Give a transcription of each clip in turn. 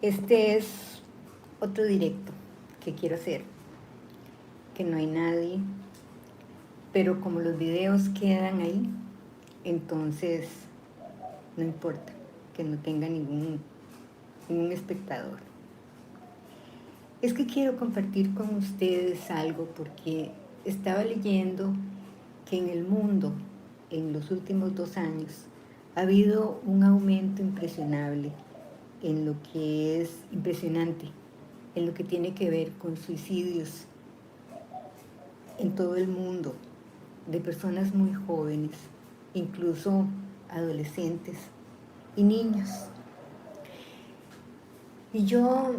Este es otro directo que quiero hacer, que no hay nadie, pero como los videos quedan ahí, entonces no importa que no tenga ningún espectador. Es que quiero compartir con ustedes algo porque estaba leyendo que en el mundo, en los últimos 2 años, ha habido un aumento impresionante en lo que es impresionante, en lo que tiene que ver con suicidios en todo el mundo, de personas muy jóvenes, incluso adolescentes y niños. Y yo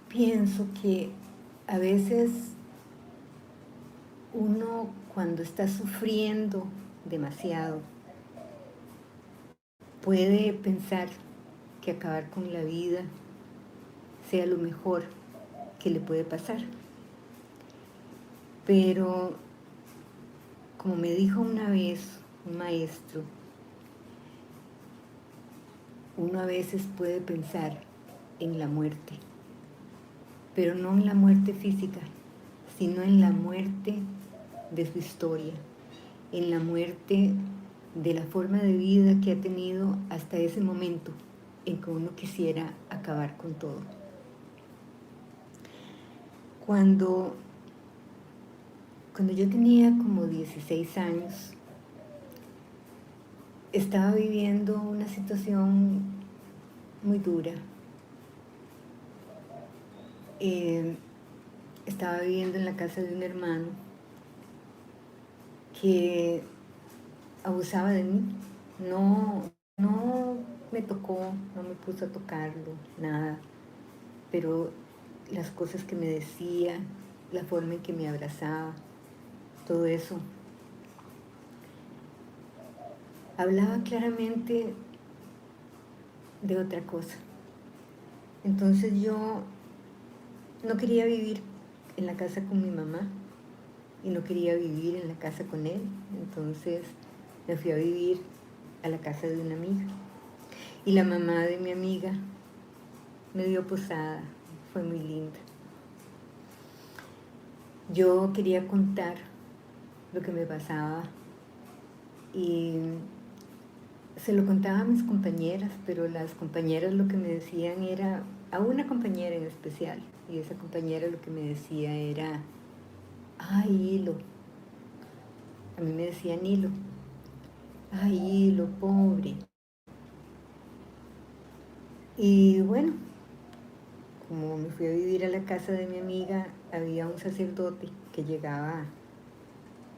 pienso que a veces uno cuando está sufriendo demasiado puede pensar que acabar con la vida sea lo mejor que le puede pasar. Pero, como me dijo una vez un maestro, uno a veces puede pensar en la muerte, pero no en la muerte física, sino en la muerte de su historia, en la muerte de la forma de vida que ha tenido hasta ese momento en que uno quisiera acabar con todo. Cuando yo tenía como 16 años, estaba viviendo una situación muy dura. Estaba viviendo en la casa de un hermano que abusaba de mí. No me tocó, no me puso a tocarlo, nada. Pero las cosas que me decía, la forma en que me abrazaba, todo eso, hablaba claramente de otra cosa. Entonces yo no quería vivir en la casa con mi mamá y no quería vivir en la casa con él. Entonces me fui a vivir a la casa de una amiga. Y la mamá de mi amiga me dio posada, fue muy linda. Yo quería contar lo que me pasaba y se lo contaba a mis compañeras, pero las compañeras lo que me decían era, a una compañera en especial, y esa compañera lo que me decía era, ay, Hilo. A mí me decían Hilo. Ay, Hilo, pobre. Y bueno, como me fui a vivir a la casa de mi amiga, había un sacerdote que llegaba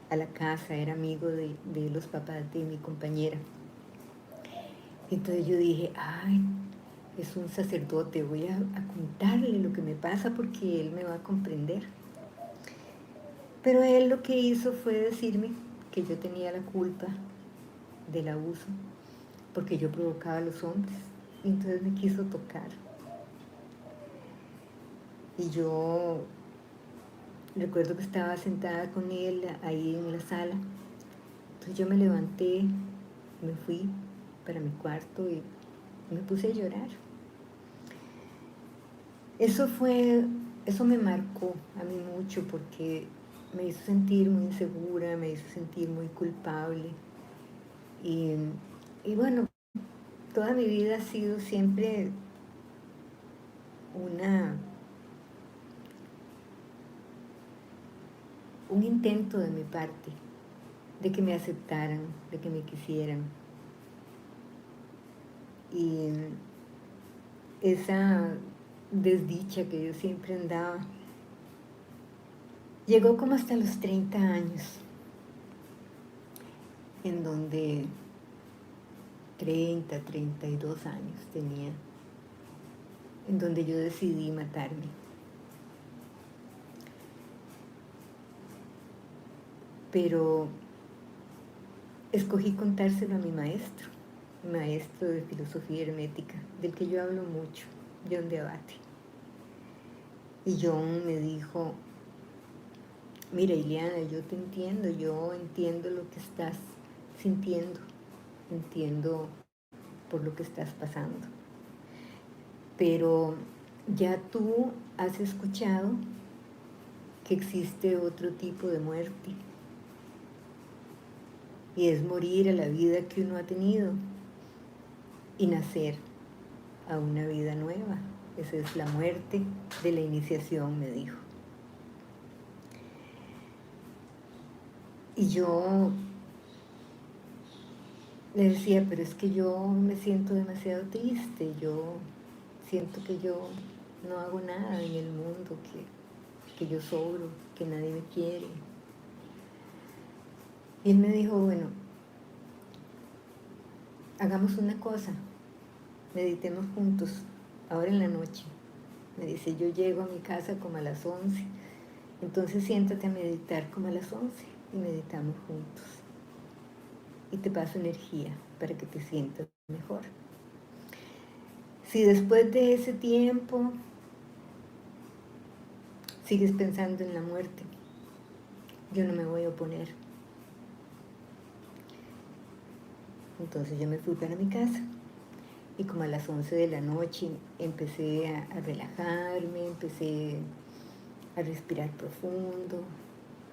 a la casa, era amigo de los papás de mi compañera. Entonces yo dije, ay, es un sacerdote, voy a contarle lo que me pasa porque él me va a comprender. Pero él lo que hizo fue decirme que yo tenía la culpa del abuso porque yo provocaba a los hombres. Y entonces me quiso tocar. Y yo recuerdo que estaba sentada con él ahí en la sala. Entonces yo me levanté, me fui para mi cuarto y me puse a llorar. Eso me marcó a mí mucho porque me hizo sentir muy insegura, me hizo sentir muy culpable. Y bueno, toda mi vida ha sido siempre un intento de mi parte de que me aceptaran, de que me quisieran. Y esa desdicha que yo siempre andaba llegó como hasta los 30 años, en donde 32 años tenía, en donde yo decidí matarme. Pero escogí contárselo a mi maestro de filosofía hermética, del que yo hablo mucho, John de Abate. Y John me dijo, mira, Ileana, yo te entiendo, yo entiendo lo que estás sintiendo, entiendo por lo que estás pasando. pero ya tú has escuchado que existe otro tipo de muerte, y es morir a la vida que uno ha tenido y nacer a una vida nueva. Esa es la muerte de la iniciación, me dijo. Y yo le decía, pero es que yo me siento demasiado triste, yo siento que yo no hago nada en el mundo, que yo sobro, que nadie me quiere. Y él me dijo, bueno, hagamos una cosa, meditemos juntos, ahora en la noche. Me dice, yo llego a mi casa como a las 11, entonces siéntate a meditar como a las 11 y meditamos juntos. Y te paso energía para que te sientas mejor. Si después de ese tiempo sigues pensando en la muerte, yo no me voy a oponer. Entonces yo me fui para mi casa y como a las 11 de la noche empecé a relajarme, empecé a respirar profundo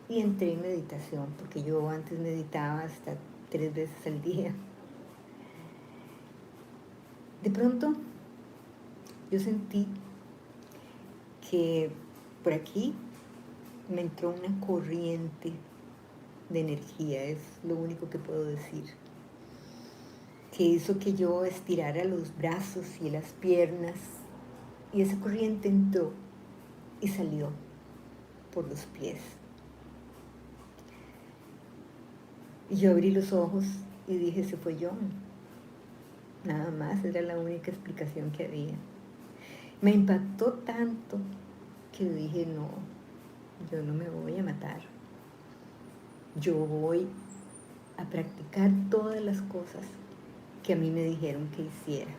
y entré en meditación, porque yo antes meditaba hasta 3 veces al día. De pronto yo sentí que por aquí me entró una corriente de energía, es lo único que puedo decir, que hizo que yo estirara los brazos y las piernas, y esa corriente entró y salió por los pies. Y yo abrí los ojos y dije, se fue John. Nada más, era la única explicación que había. Me impactó tanto que dije, no, yo no me voy a matar. Yo voy a practicar todas las cosas que a mí me dijeron que hiciera.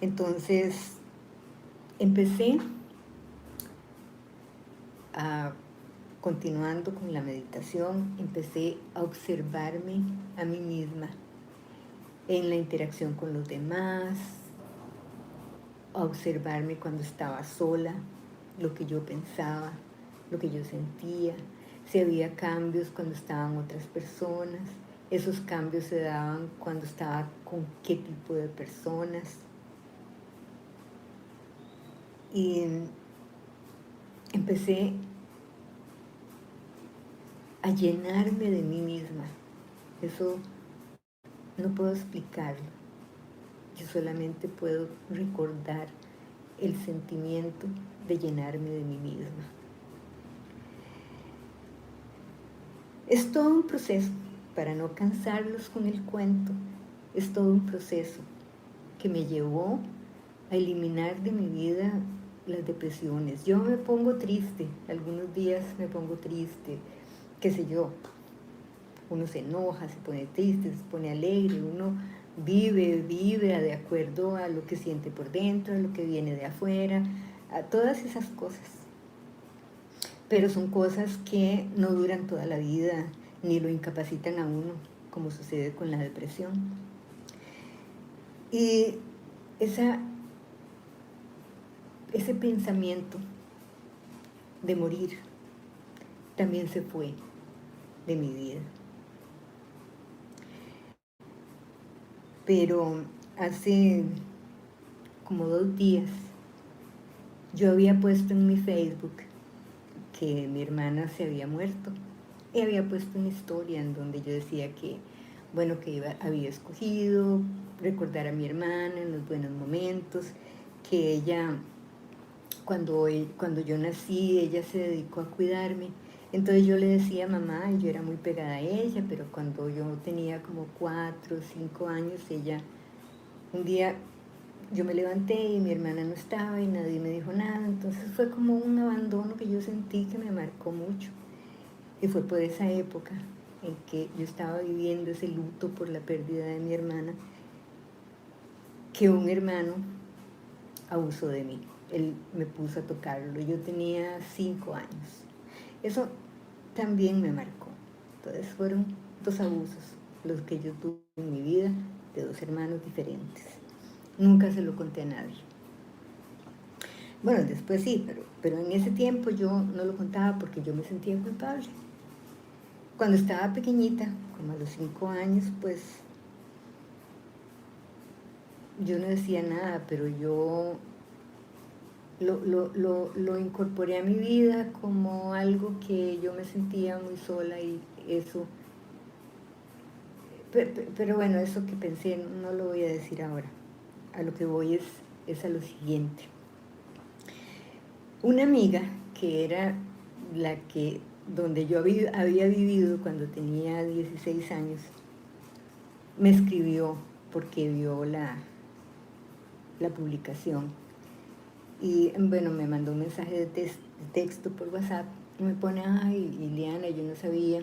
Entonces, empecé continuando con la meditación, empecé a observarme a mí misma en la interacción con los demás, a observarme cuando estaba sola, lo que yo pensaba, lo que yo sentía, si había cambios cuando estaban otras personas, esos cambios se daban cuando estaba con qué tipo de personas. Y empecé a llenarme de mí misma. Eso no puedo explicarlo. Yo solamente puedo recordar el sentimiento de llenarme de mí misma. Es todo un proceso, para no cansarlos con el cuento, es todo un proceso que me llevó a eliminar de mi vida las depresiones. Yo me pongo triste, algunos días me pongo triste, qué sé yo, uno se enoja, se pone triste, se pone alegre, uno vive de acuerdo a lo que siente por dentro, a lo que viene de afuera, a todas esas cosas. Pero son cosas que no duran toda la vida, ni lo incapacitan a uno, como sucede con la depresión. Y ese pensamiento de morir también se fue de mi vida. Pero hace como 2 días yo había puesto en mi Facebook que mi hermana se había muerto y había puesto una historia en donde yo decía que, bueno, que había escogido recordar a mi hermana en los buenos momentos, que ella, cuando yo nací, ella se dedicó a cuidarme. Entonces yo le decía a mamá, y yo era muy pegada a ella, pero cuando yo tenía como 4 o 5 años, un día yo me levanté y mi hermana no estaba y nadie me dijo nada, entonces fue como un abandono que yo sentí que me marcó mucho. Y fue por esa época en que yo estaba viviendo ese luto por la pérdida de mi hermana, que un hermano abusó de mí. Él me puso a tocarlo, yo tenía 5 años. Eso también me marcó. Entonces fueron 2 abusos los que yo tuve en mi vida de 2 hermanos diferentes. Nunca se lo conté a nadie. Bueno, después sí, pero en ese tiempo yo no lo contaba porque yo me sentía culpable. Cuando estaba pequeñita, como a los 5 años, pues yo no decía nada, pero yo lo incorporé a mi vida como algo que yo me sentía muy sola y eso. Pero bueno, eso que pensé no lo voy a decir ahora. A lo que voy es a lo siguiente. Una amiga que era la que, donde yo había vivido cuando tenía 16 años, me escribió porque vio la publicación. Y bueno, me mandó un mensaje de texto por WhatsApp y me pone, ay, Liliana, yo no sabía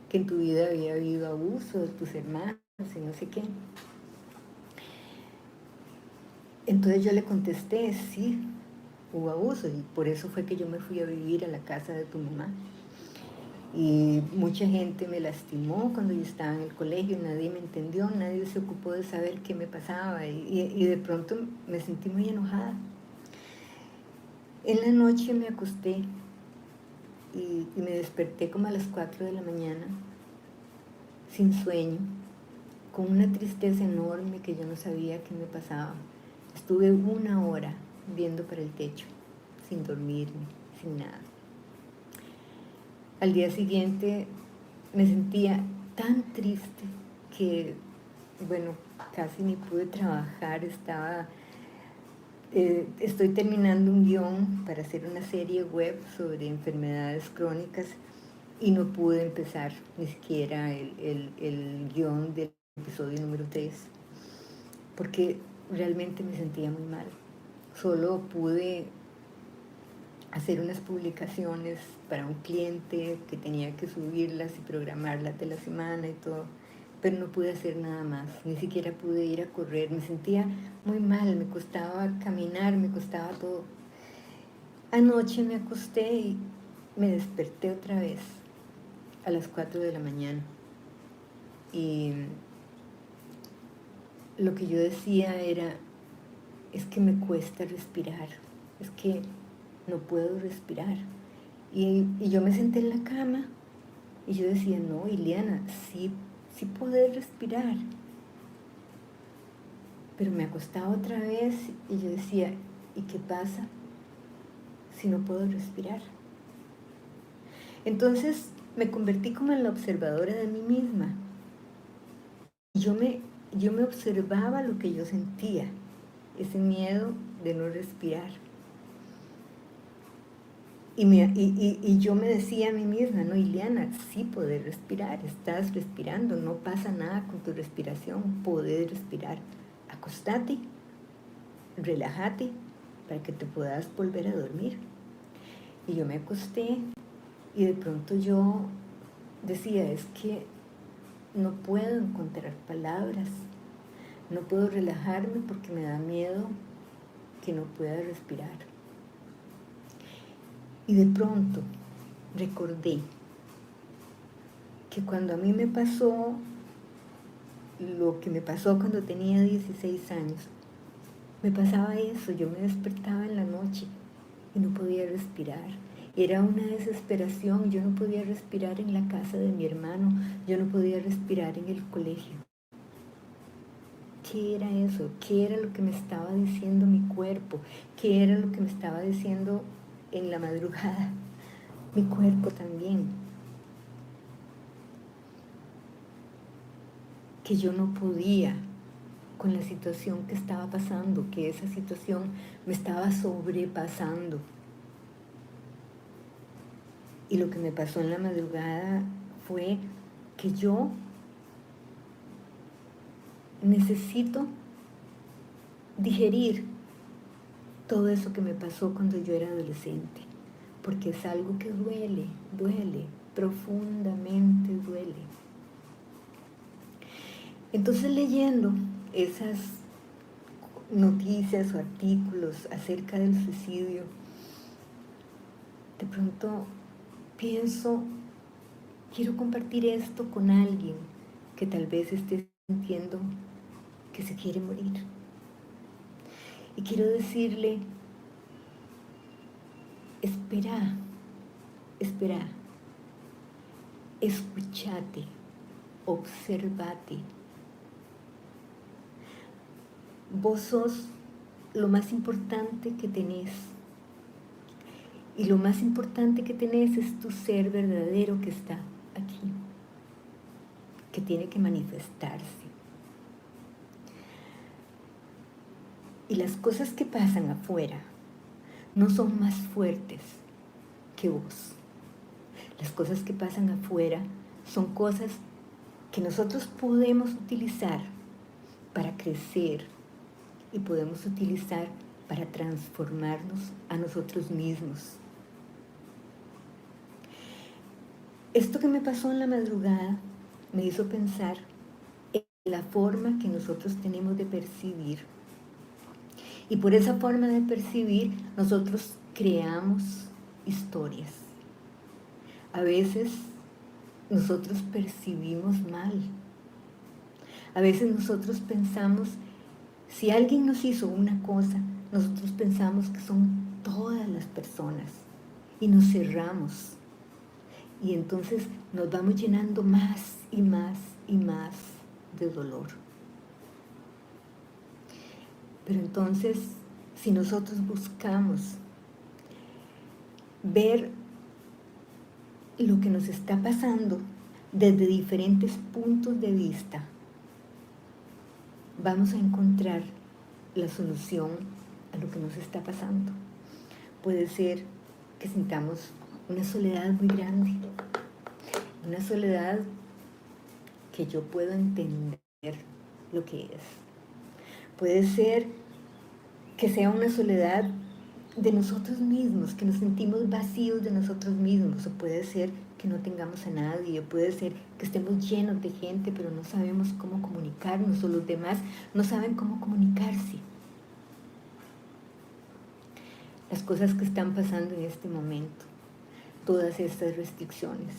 que en tu vida había habido abuso de tus hermanos y no sé qué. Entonces yo le contesté, sí, hubo abuso y por eso fue que yo me fui a vivir a la casa de tu mamá. Y mucha gente me lastimó cuando yo estaba en el colegio, nadie me entendió, nadie se ocupó de saber qué me pasaba y de pronto me sentí muy enojada. En la noche me acosté y me desperté como a las 4 de la mañana, sin sueño, con una tristeza enorme que yo no sabía qué me pasaba. Estuve 1 hora viendo para el techo, sin dormirme, sin nada. Al día siguiente me sentía tan triste que, bueno, casi ni pude trabajar, estoy terminando un guión para hacer una serie web sobre enfermedades crónicas y no pude empezar ni siquiera el guión del episodio número 3 porque realmente me sentía muy mal. Solo pude hacer unas publicaciones para un cliente que tenía que subirlas y programarlas de la semana y todo, pero no pude hacer nada más, ni siquiera pude ir a correr, me sentía muy mal, me costaba caminar, me costaba todo. Anoche me acosté y me desperté otra vez a las 4 de la mañana y lo que yo decía era, es que me cuesta respirar, es que no puedo respirar. Y yo me senté en la cama y yo decía, no, Ileana, sí, sí poder respirar. Pero me acostaba otra vez y yo decía, ¿y qué pasa si no puedo respirar? Entonces me convertí como en la observadora de mí misma. Yo me observaba lo que yo sentía, ese miedo de no respirar. Y yo me decía a mí misma, no, Ileana, sí poder respirar, estás respirando, no pasa nada con tu respiración, poder respirar. Acostate, relájate para que te puedas volver a dormir. Y yo me acosté y de pronto yo decía, es que no puedo encontrar palabras, no puedo relajarme porque me da miedo que no pueda respirar. Y de pronto recordé que cuando a mí me pasó lo que me pasó cuando tenía 16 años, me pasaba eso, yo me despertaba en la noche y no podía respirar. Era una desesperación, yo no podía respirar en la casa de mi hermano, yo no podía respirar en el colegio. ¿Qué era eso? ¿Qué era lo que me estaba diciendo mi cuerpo? ¿Qué era lo que me estaba diciendo en la madrugada? Mi cuerpo también. Que yo no podía con la situación que estaba pasando, que esa situación me estaba sobrepasando. Y lo que me pasó en la madrugada fue que yo necesito digerir todo eso que me pasó cuando yo era adolescente, porque es algo que duele, profundamente duele. Entonces leyendo esas noticias o artículos acerca del suicidio, de pronto pienso, quiero compartir esto con alguien que tal vez esté sintiendo que se quiere morir. Y quiero decirle, espera, espera, escúchate, obsérvate. Vos sos lo más importante que tenés. Y lo más importante que tenés es tu ser verdadero que está aquí, que tiene que manifestarse. Y las cosas que pasan afuera no son más fuertes que vos. Las cosas que pasan afuera son cosas que nosotros podemos utilizar para crecer y podemos utilizar para transformarnos a nosotros mismos. Esto que me pasó en la madrugada me hizo pensar en la forma que nosotros tenemos de percibir. Y por esa forma de percibir, nosotros creamos historias. A veces nosotros percibimos mal. A veces nosotros pensamos, si alguien nos hizo una cosa, nosotros pensamos que son todas las personas y nos cerramos. Y entonces nos vamos llenando más y más y más de dolor. Pero entonces, si nosotros buscamos ver lo que nos está pasando desde diferentes puntos de vista, vamos a encontrar la solución a lo que nos está pasando. Puede ser que sintamos una soledad muy grande, una soledad que yo puedo entender lo que es. Puede ser que sea una soledad de nosotros mismos, que nos sentimos vacíos de nosotros mismos, o puede ser que no tengamos a nadie, o puede ser que estemos llenos de gente, pero no sabemos cómo comunicarnos, o los demás no saben cómo comunicarse. Las cosas que están pasando en este momento, todas estas restricciones,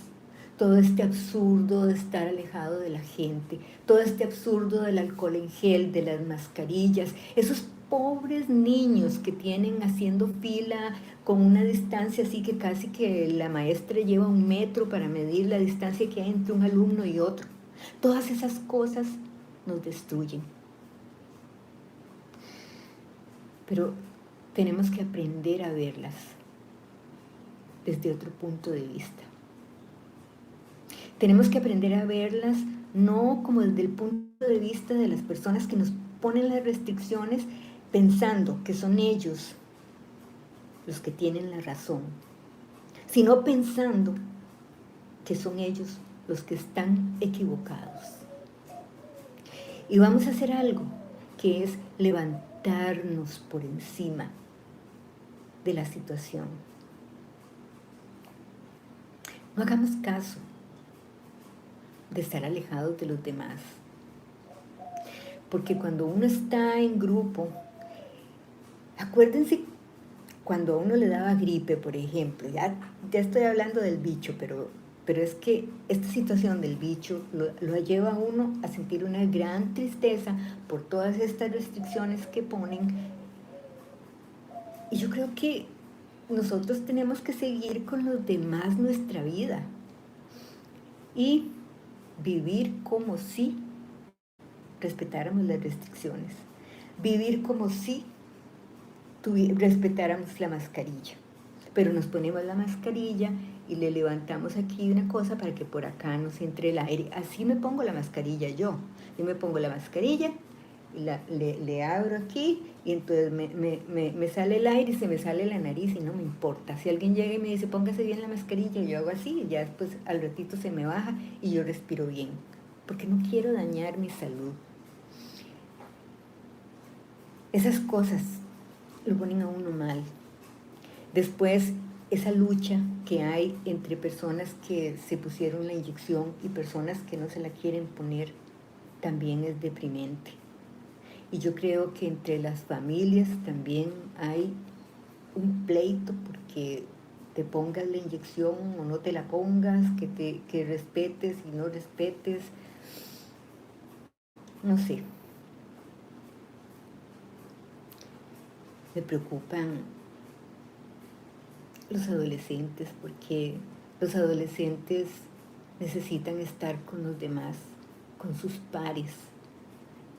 todo este absurdo de estar alejado de la gente, todo este absurdo del alcohol en gel, de las mascarillas, esos pobres niños que tienen haciendo fila con una distancia así que casi que la maestra lleva 1 metro para medir la distancia que hay entre un alumno y otro. Todas esas cosas nos destruyen. Pero tenemos que aprender a verlas desde otro punto de vista. Tenemos que aprender a verlas no como desde el punto de vista de las personas que nos ponen las restricciones pensando que son ellos los que tienen la razón, sino pensando que son ellos los que están equivocados. Y vamos a hacer algo que es levantarnos por encima de la situación. No hagamos caso de estar alejados de los demás. Porque cuando uno está en grupo, acuérdense cuando a uno le daba gripe, por ejemplo, ya estoy hablando del bicho, pero es que esta situación del bicho lo lleva a uno a sentir una gran tristeza por todas estas restricciones que ponen. Y yo creo que nosotros tenemos que seguir con los demás nuestra vida y vivir como si respetáramos las restricciones, vivir como si respetáramos la mascarilla, pero nos ponemos la mascarilla y le levantamos aquí una cosa para que por acá nos entre el aire. Así me pongo la mascarilla yo me pongo la mascarilla y le abro aquí y entonces me sale el aire y se me sale la nariz y no me importa. Si alguien llega y me dice póngase bien la mascarilla, yo hago así y ya después al ratito se me baja y yo respiro bien, porque no quiero dañar mi salud. Esas cosas lo ponen a uno mal. Después, esa lucha que hay entre personas que se pusieron la inyección y personas que no se la quieren poner, también es deprimente. Y yo creo que entre las familias también hay un pleito porque te pongas la inyección o no te la pongas, que respetes y no respetes, no sé. Me preocupan los adolescentes porque los adolescentes necesitan estar con los demás, con sus pares,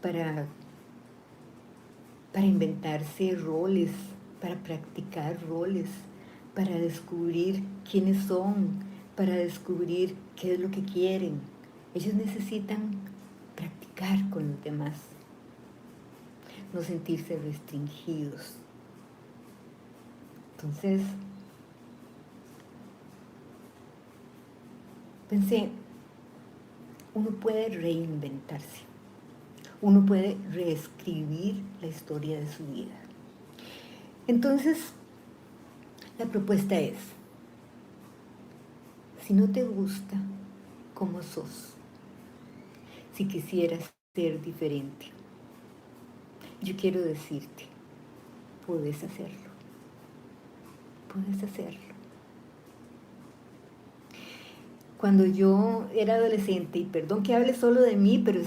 para inventarse roles, para practicar roles, para descubrir quiénes son, para descubrir qué es lo que quieren. Ellos necesitan practicar con los demás, no sentirse restringidos. Entonces, pensé, uno puede reinventarse, uno puede reescribir la historia de su vida. Entonces, la propuesta es, si no te gusta cómo sos, si quisieras ser diferente, yo quiero decirte, puedes hacerlo, puedes hacerlo. Cuando yo era adolescente, y perdón que hable solo de mí, pero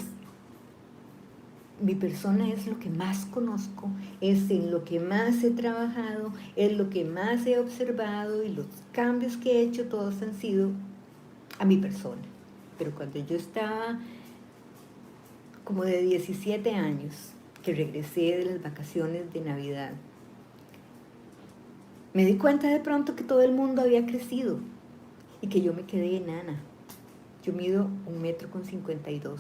mi persona es lo que más conozco, es en lo que más he trabajado, es lo que más he observado, y los cambios que he hecho todos han sido a mi persona. Pero cuando yo estaba como de 17 años, que regresé de las vacaciones de Navidad, me di cuenta de pronto que todo el mundo había crecido y que yo me quedé enana. Yo mido 1,52 m.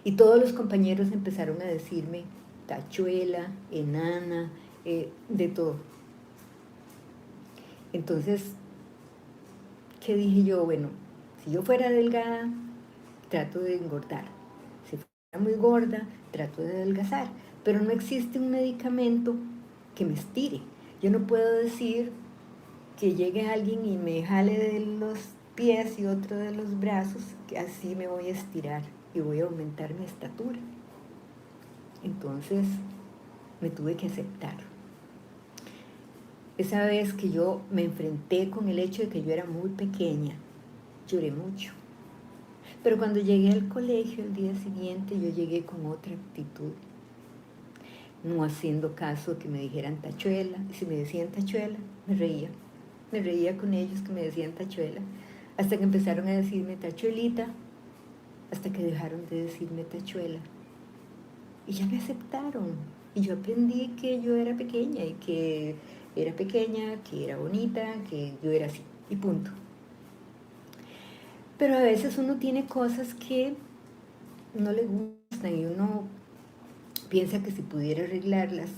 Y todos los compañeros empezaron a decirme tachuela, enana, de todo. Entonces, ¿qué dije yo? Bueno, si yo fuera delgada, trato de engordar. Si fuera muy gorda, trato de adelgazar. Pero no existe un medicamento que me estire. Yo no puedo decir que llegue alguien y me jale de los pies y otro de los brazos, que así me voy a estirar y voy a aumentar mi estatura. Entonces me tuve que aceptar. Esa vez que yo me enfrenté con el hecho de que yo era muy pequeña, lloré mucho. Pero cuando llegué al colegio el día siguiente, yo llegué con otra actitud, no haciendo caso que me dijeran tachuela. Y si me decían tachuela, me reía con ellos que me decían tachuela, hasta que empezaron a decirme tachuelita, hasta que dejaron de decirme tachuela. Y ya me aceptaron. Y yo aprendí que yo era pequeña y que era pequeña, que era bonita, que yo era así. Y punto. Pero a veces uno tiene cosas que no le gustan y uno piensa que si pudiera arreglarlas,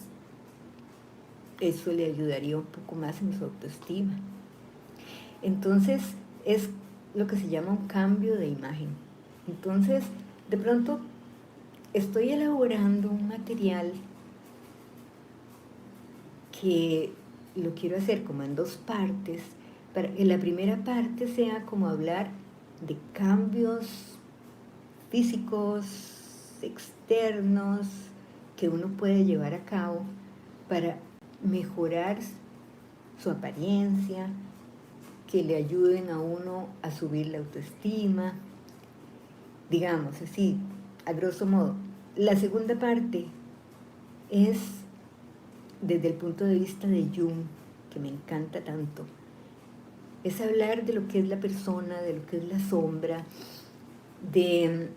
eso le ayudaría un poco más en su autoestima. Entonces es lo que se llama un cambio de imagen. Entonces, de pronto, estoy elaborando un material que lo quiero hacer como en 2 partes, para que la primera parte sea como hablar de cambios físicos, externos, que uno puede llevar a cabo para mejorar su apariencia, que le ayuden a uno a subir la autoestima, digamos así, a grosso modo. La segunda parte es desde el punto de vista de Jung, que me encanta tanto. Es hablar de lo que es la persona, de lo que es la sombra, de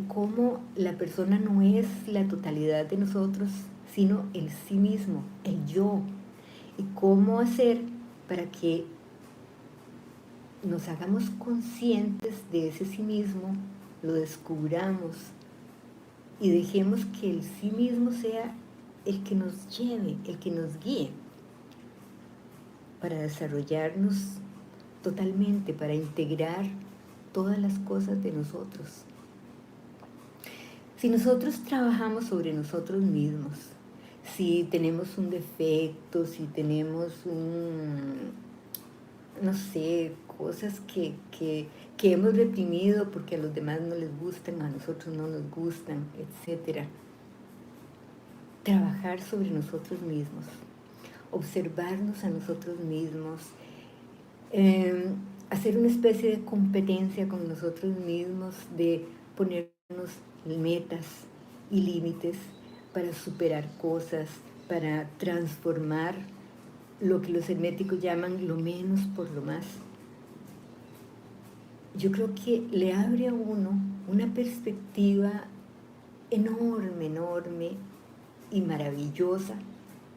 cómo la persona no es la totalidad de nosotros, sino el sí mismo, el yo. Y cómo hacer para que nos hagamos conscientes de ese sí mismo, lo descubramos y dejemos que el sí mismo sea el que nos lleve, el que nos guíe para desarrollarnos totalmente, para integrar todas las cosas de nosotros. Si nosotros trabajamos sobre nosotros mismos, si tenemos un defecto, si tenemos no sé, cosas que hemos reprimido porque a los demás no les gustan, a nosotros no nos gustan, etc. Trabajar sobre nosotros mismos, observarnos a nosotros mismos, hacer una especie de competencia con nosotros mismos, de ponernos metas y límites para superar cosas, para transformar lo que los herméticos llaman lo menos por lo más. Yo creo que le abre a uno una perspectiva enorme, enorme y maravillosa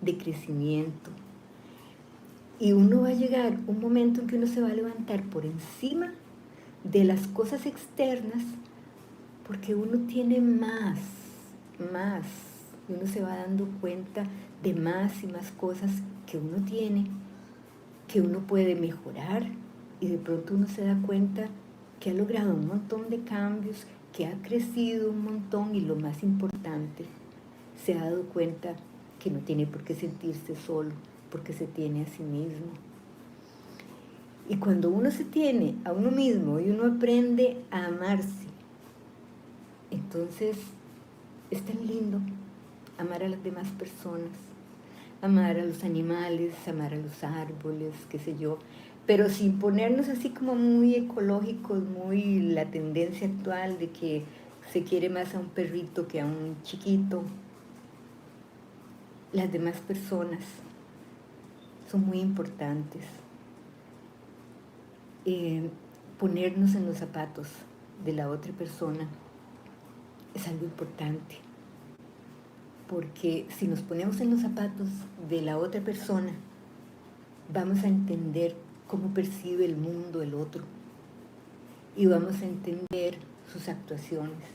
de crecimiento. Y uno va a llegar un momento en que uno se va a levantar por encima de las cosas externas porque uno tiene más, y uno se va dando cuenta de más y más cosas que uno tiene, que uno puede mejorar, y de pronto uno se da cuenta que ha logrado un montón de cambios, que ha crecido un montón, y lo más importante, se ha dado cuenta que no tiene por qué sentirse solo, porque se tiene a sí mismo. Y cuando uno se tiene a uno mismo y uno aprende a amarse, entonces es tan lindo amar a las demás personas, amar a los animales, amar a los árboles, qué sé yo, pero sin ponernos así como muy ecológicos, muy la tendencia actual de que se quiere más a un perrito que a un chiquito. Las demás personas son muy importantes. Ponernos en los zapatos de la otra persona es algo importante, porque si nos ponemos en los zapatos de la otra persona, vamos a entender cómo percibe el mundo el otro y vamos a entender sus actuaciones.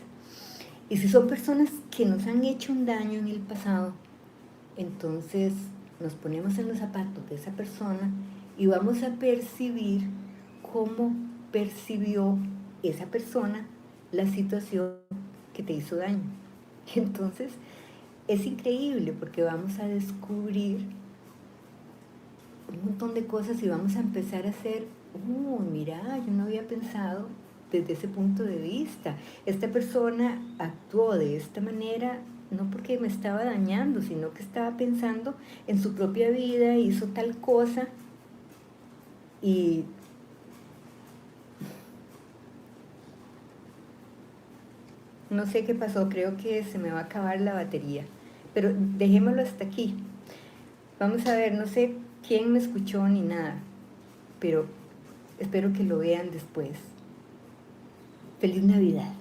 Y si son personas que nos han hecho un daño en el pasado, entonces nos ponemos en los zapatos de esa persona y vamos a percibir cómo percibió esa persona la situación que te hizo daño. Entonces es increíble porque vamos a descubrir un montón de cosas y vamos a empezar a hacer, mira, yo no había pensado desde ese punto de vista. Esta persona actuó de esta manera no porque me estaba dañando, sino que estaba pensando en su propia vida, hizo tal cosa y no sé qué pasó, creo que se me va a acabar la batería, pero dejémoslo hasta aquí. Vamos a ver, no sé quién me escuchó ni nada, pero espero que lo vean después. Feliz Navidad.